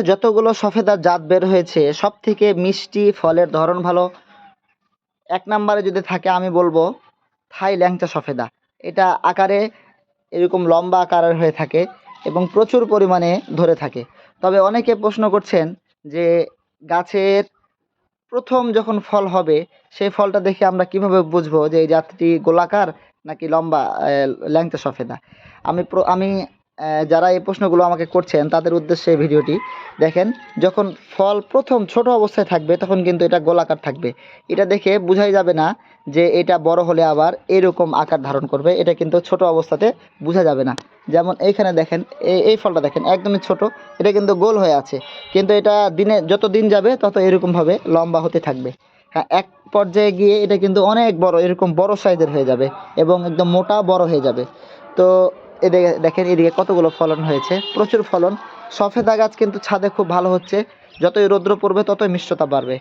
যতগুলো সফেদার জাত বের হয়েছে সব থেকে মিষ্টি, ফলের ধরন ভালো, এক নম্বরে যদি থাকে আমি বলবো থাই ল্যাংচা সফেদা। এটা আকারে এরকম লম্বা আকারের হয়ে থাকে এবং প্রচুর পরিমাণে ধরে থাকে। তবে অনেকে প্রশ্ন করছেন যে গাছের প্রথম যখন ফল হবে সেই ফলটা দেখে আমরা কিভাবে বুঝবো যে এই জাতটি গোলাকার নাকি লম্বা ল্যাংচা সফেদা। আমি যারা এই প্রশ্নগুলো আমাকে করছেন তাদের উদ্দেশ্যে এই ভিডিওটি দেখেন। যখন ফল প্রথম ছোট অবস্থায় থাকবে তখন কিন্তু এটা গোলাকার থাকবে। এটা দেখে বোঝাই যাবে না যে এটা বড় হলে আবার এরকম আকার ধারণ করবে, এটা কিন্তু ছোট অবস্থাতে বোঝা যাবে না। যেমন এইখানে দেখেন, এই ফলটা দেখেন একদমই ছোট, এটা কিন্তু গোল হয়ে আছে, কিন্তু এটা যত দিন যাবে তত এরকমভাবে লম্বা হতে থাকবে। হ্যাঁ, এক পর্যায়ে গিয়ে এটা কিন্তু অনেক বড়, এরকম বড় সাইজের হয়ে যাবে এবং একদম মোটা বড় হয়ে যাবে। তো এদিকে দেখেন, এদিকে কতগুলো ফলন হয়েছে, প্রচুর ফলন। সফেদা গাছ কিন্তু ছাদে খুব ভালো হচ্ছে, যতই রৌদ্র পড়বে ততই মিষ্টতা বাড়বে।